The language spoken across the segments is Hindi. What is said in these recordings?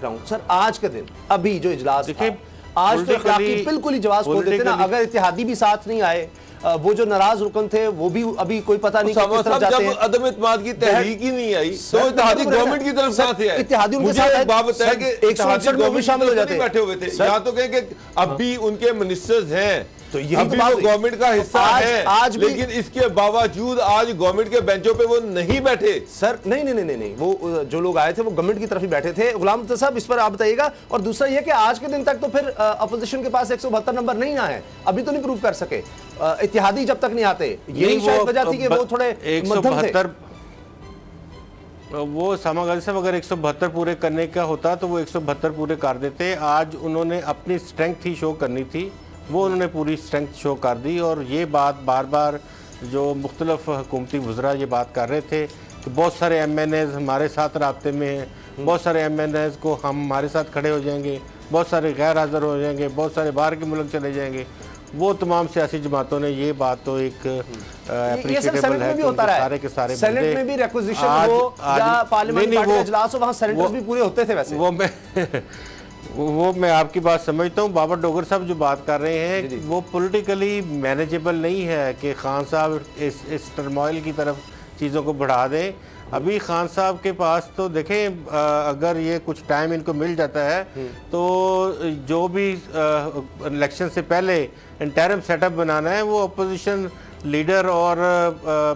रहा हूं सर, आज के दिन अभी जो इजलास देखिए, आज तो इखलाकी बिल्कुल ही जवाब खोल देते ना। अगर इत्तेहादी भी साथ नहीं आए, वो जो नाराज रुकन थे वो भी अभी कोई पता नहीं किस तरफ जाते हैं। अदम इत्तेमाद की तहरीक ही नहीं आई तो इत्तेहादी गवर्नमेंट की तरफ साथ है। इत्तेहादी उनके साथ बात बताया कि 169 में भी शामिल हो जाते बैठे हुए थे, या तो कहें कि अब भी उनके मिनिस्टर्स हैं, तो यही तो बात गवर्नमेंट का हिस्सा है आज लेकिन इसके बावजूद आज गवर्नमेंट के बेंचों पे वो नहीं बैठे। सर नहीं, वो जो लोग आए थे वो गवर्नमेंट की तरफ ही बैठे थे। गुलाम साहब इस पर आप बताइएगा। और दूसरा ये कि आज के दिन तक तो फिर अपोजिशन के पास 172 नंबर नहीं आए, अभी तो नहीं प्रूव कर सके इत्तेहादी जब तक नहीं आते। यही शायद वजह थी कि वो थोड़े 172 वो सामा गाजी साहब अगर 172 पूरे करने का होता तो वो 172 पूरे कर देते। आज उन्होंने अपनी स्ट्रेंथ ही शो करनी थी, वो उन्होंने पूरी स्ट्रेंथ शो कर दी। और ये बात बार बार जो मुख्तलिफ हुकूमती वज़रा ये बात कर रहे थे कि बहुत सारे MNAs हमारे साथ राब्ते में हैं, बहुत सारे MNAs को हम हमारे साथ खड़े हो जाएंगे, बहुत सारे गैर हाज़िर हो जाएंगे, बहुत सारे बाहर के मुल्क चले जाएंगे। वो तमाम सियासी जमातों ने ये बात तो एक एप्रिशिएटेबल है कि सारे के सारे सेनेट में भी रिक्विजिशन हो या पार्लियामेंट पार्टी इजलास हो, वहाँ सेनेटर्स भी पूरे होते थे। वैसे वो मैं आपकी बात समझता हूँ। बाबर डोगर साहब जो बात कर रहे हैं वो पॉलिटिकली मैनेजेबल नहीं है कि खान साहब इस टर्मोइल की तरफ चीज़ों को बढ़ा दें। अभी खान साहब के पास तो देखें अगर ये कुछ टाइम इनको मिल जाता है तो जो भी इलेक्शन से पहले इंटरिम सेटअप बनाना है वो अपोजिशन लीडर और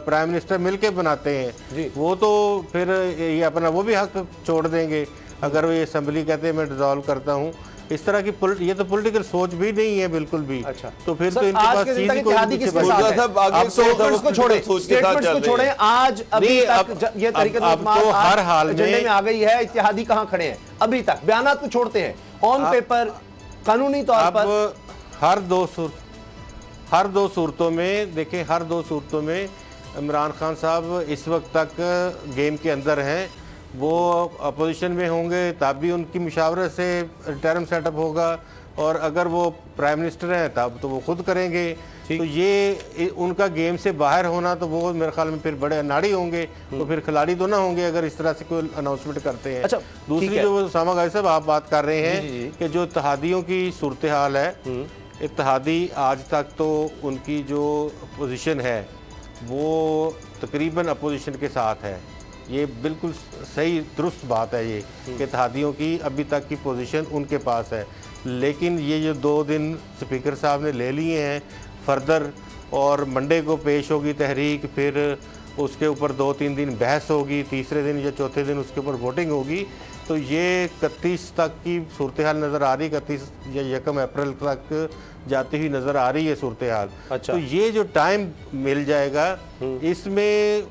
प्राइम मिनिस्टर मिलके बनाते हैं। वो तो फिर ये अपना वो भी हक छोड़ देंगे अगर वो ये असेंबली कहते हैं मैं डिसॉल्व करता हूँ। इस तरह की ये तो पॉलिटिकल सोच भी नहीं है बिल्कुल भी। अच्छा। तो फिर तो इनके पास चीज को छोड़े आज अभी तक ये तरीके तो हर हाल में आ गई है। इत्तेहादी कहाँ खड़े हैं अभी तक, बयानात को छोड़ते हैं, ऑन पेपर कानूनी तौर पर हर दो सूरतों में देखें, हर दो सूरतों में इमरान खान साहब इस वक्त तक गेम के अंदर हैं। वो अपोजिशन में होंगे तब भी उनकी मुशावरत से इंटरिम सेटअप होगा, और अगर वो प्राइम मिनिस्टर हैं तब तो वो खुद करेंगे। तो ये उनका गेम से बाहर होना तो वो मेरे ख्याल में फिर बड़े अनाड़ी होंगे, तो फिर खिलाड़ी तो ना होंगे अगर इस तरह से कोई अनाउंसमेंट करते हैं। अच्छा, दूसरी जो सामा गाजी साहब आप बात कर रहे हैं कि जो इत्तेहादियों की सूरत हाल है, इत्तेहादी आज तक तो उनकी जो पोजीशन है वो तकरीबन अपोजिशन के साथ है। ये बिल्कुल सही दुरुस्त बात है ये कि इत्तेहादियों की अभी तक की पोजीशन उनके पास है। लेकिन ये जो 2 दिन स्पीकर साहब ने ले लिए हैं फर्दर, और मंडे को पेश होगी तहरीक, फिर उसके ऊपर 2-3 दिन बहस होगी, तीसरे दिन या चौथे दिन उसके ऊपर वोटिंग होगी, तो ये 31 तक की सूरत हाल नज़र आ रही, 31 या 1 अप्रैल तक जाती हुई नज़र आ रही है सूरत हाल। अच्छा। तो ये जो टाइम मिल जाएगा इसमें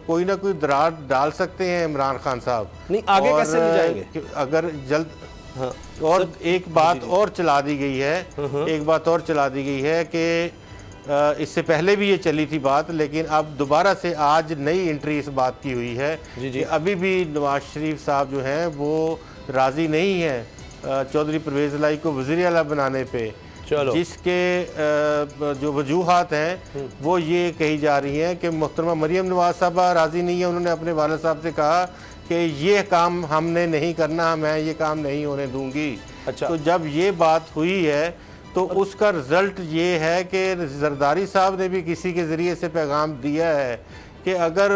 कोई ना कोई दरार डाल सकते हैं इमरान खान साहब। नहीं, आगे कैसे ले जाएंगे अगर जल्द। हाँ। और एक बात और चला दी गई है, एक बात और चला दी गई है कि इससे पहले भी ये चली थी बात, लेकिन अब दोबारा से आज नई एंट्री इस बात की हुई है कि अभी भी नवाज शरीफ साहब जो हैं वो राज़ी नहीं हैं चौधरी परवेज़ इलाही को वज़ीर आला बनाने पे, जिसके जो वजूहात हैं वो ये कही जा रही हैं कि मोहतरमा मरियम नवाज साहबा राज़ी नहीं है। उन्होंने अपने वालिद साहब से कहा कि ये काम हमने नहीं करना, मैं ये काम नहीं होने दूंगी। अच्छा। तो जब ये बात हुई है तो उसका रिजल्ट ये है कि जरदारी साहब ने भी किसी के ज़रिए से पैगाम दिया है कि अगर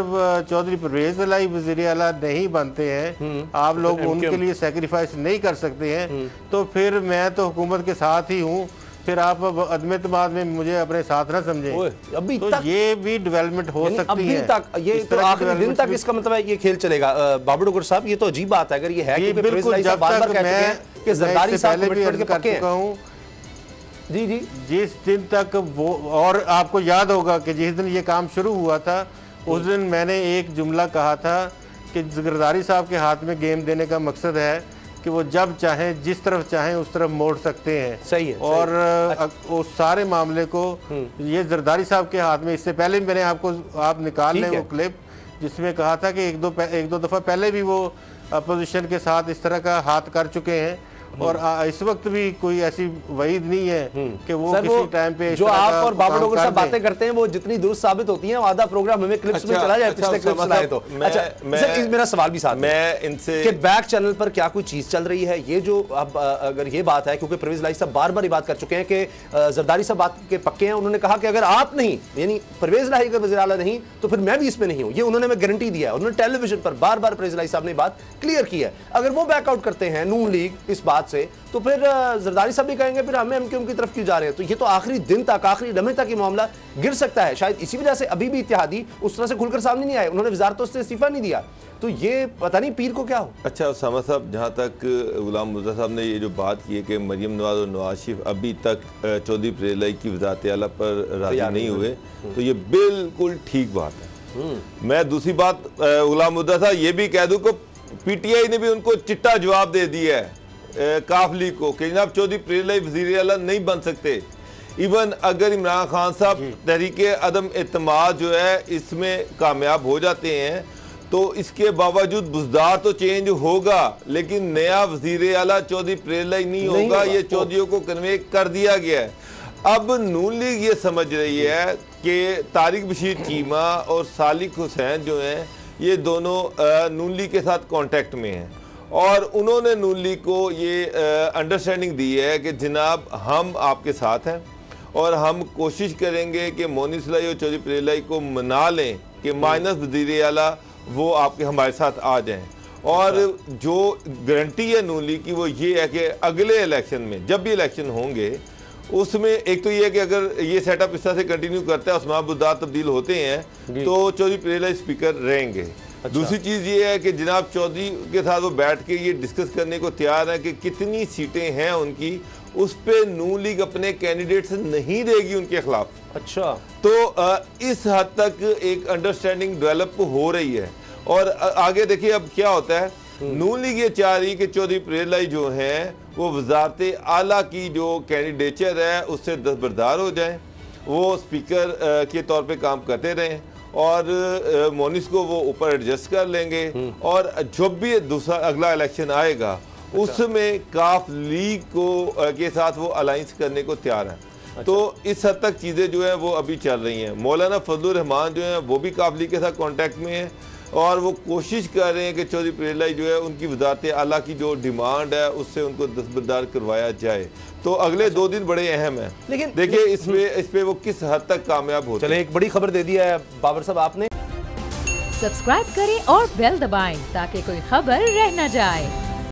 चौधरी परवेज़ इलाही वज़ीर आला नहीं बनते हैं, आप लोग उनके लिए सेक्रीफाइस नहीं कर सकते हैं, तो फिर मैं तो हुकूमत के साथ ही हूँ, फिर आप अदम एतमाद में मुझे अपने साथ ना समझें। अभी तो तक ये भी डेवलपमेंट हो सकती है तक, ये तो आखिरी दिन तक इसका मतलब है ये खेल चलेगा। बाबर डोगर साहब ये तो अजीब बात है अगर ये है कि बिल्कुल, जब तक मैं जरदारी साहब कर चुका हूँ जी जिस दिन तक वो, और आपको याद होगा कि जिस दिन ये काम शुरू हुआ था उस दिन मैंने एक जुमला कहा था कि जरदारी साहब के हाथ में गेम देने का मकसद है कि वो जब चाहें जिस तरफ चाहें उस तरफ मोड़ सकते हैं। सही है। और उस सारे मामले को ये जरदारी साहब के हाथ में, इससे पहले मैंने आप निकाल लें वो क्लिप जिसमें कहा था कि एक दो दफ़ा पहले भी वो अपोजिशन के साथ इस तरह का हाथ कर चुके हैं, और इस वक्त भी कोई ऐसी वहीद नहीं है कि वो सर, किसी टाइम पे जो आप और बाबर डोगर साहब बातें करते हैं वो जितनी दुरुस्त साबित होती हैं, आधा प्रोग्राम हमें क्लिप्स में चला जाए, पिछले क्लिप्स सुनाए तो। अच्छा सर, मेरा सवाल भी साथ मैं इनसे कि बैक चैनल पर क्या कोई चीज चल रही है, ये जो अब अगर ये बात है, क्योंकि परवेज इलाही साहब बार बार ये बात कर चुके हैं कि जरदारी साहब बात के पक्के हैं, उन्होंने कहा कि अगर आप नहीं, यानी परवेज इलाही अगर वज़ीर आला नहीं तो फिर मैं भी इसमें नहीं हूं, ये उन्होंने मैं गारंटी दिया है। उन्होंने टेलीविजन पर बार बार परवेज इलाही साहब ने बात क्लियर की है। अगर वो बैकआउट करते हैं नून लीग इस बात से, तो फिर जरदारी साहब भी कहेंगे फिर हमें MQM की तरफ क्यों जा रहे हैं। तो ये तो आखिरी दिन तक, आखिरी लम्हे तक ये मामला गिर सकता है। शायद इसी वजह से अभी भी इत्तेहादी उस तरह से खुलकर सामने नहीं आए, उन्होंने वजारतों से इस्तीफा नहीं दिया। तो ये पता नहीं पीर को क्या हो। अच्छा उसामा साहब, जहाँ तक गुलाम मुर्तज़ा साहब ने ये जो बात की है कि मरियम नवाज और नवाज शरीफ अभी तक चौधरी परवेज़ इलाही की वज़ारत आला पर राज़ी नहीं हुए, तो ये बिल्कुल ठीक बात है। मैं दूसरी बात गुलाम मुर्तज़ा साहब ये भी कह दूँ कि PTI ने भी उनको चिट्टा जवाब दे दिया है काफ लीग को कि जनाब चौधरी परवेज़ इलाही वज़ीर आला नहीं बन सकते। इवन अगर इमरान खान साहब तहरीक अदम एतमाद जो है इसमें कामयाब हो जाते हैं तो इसके बावजूद बुज़दार तो चेंज होगा, लेकिन नया वज़ीर आला चौधरी परवेज़ इलाही नहीं होगा। ये चौधरियों को कन्वे कर दिया गया है। अब नून लीग ये समझ रही है कि तारिक बशीर चीमा और सालिक हुसैन जो हैं ये दोनों नून लीग के साथ कांटेक्ट में हैं, और उन्होंने नून लीग को ये अंडरस्टैंडिंग दी है कि जनाब हम आपके साथ हैं और हम कोशिश करेंगे कि मोनिस इलाही और चौधरी परवेज़ इलाही को मना लें कि माइनस वज़ीर आला वो आपके हमारे साथ आ जाएं। और जो गारंटी है नून लीग की वो ये है कि अगले इलेक्शन में जब भी इलेक्शन होंगे उसमें एक तो ये है कि अगर ये सेटअप इस तरह से कंटिन्यू करता है, उस्मान बुज़दार तब्दील होते हैं तो चौधरी परवेज़ इलाही स्पीकर रहेंगे। दूसरी चीज़ ये है कि जनाब चौधरी के साथ वो बैठ के ये डिस्कस करने को तैयार है कि कितनी सीटें हैं उनकी, उस पे नून लीग अपने कैंडिडेट्स नहीं देगी उनके खिलाफ। अच्छा, तो इस हद तक एक अंडरस्टैंडिंग डेवलप हो रही है। और आगे देखिए अब क्या होता है। नून लीग ये चाह रही कि चौधरी परवेज़ इलाही जो हैं वो वज़ारत आला की जो कैंडिडेचर है उससे दस्तबरदार हो जाएं, वो स्पीकर के तौर पे काम करते रहें और मोनिस को वो ऊपर एडजस्ट कर लेंगे, और जब भी दूसरा अगला इलेक्शन आएगा उसमें काफ लीग को के साथ वो अलायंस करने को तैयार है। तो इस हद तक चीज़ें जो है वो अभी चल रही हैं। मौलाना फजलुर रहमान जो हैं वो भी काफ लीग के साथ कांटेक्ट में हैं और वो कोशिश कर रहे हैं कि चौधरी परवेज़ इलाही जो है उनकी वज़ारत आला की जो डिमांड है उससे उनको दस्तबरदार करवाया जाए। तो अगले 2 दिन बड़े अहम हैं, लेकिन देखिए इस पे वो किस हद तक कामयाब होते हैं। चले एक बड़ी खबर दे दी है बाबर साहब आपने। सब्सक्राइब करें और बेल दबाएं ताकि कोई खबर रह न जाए।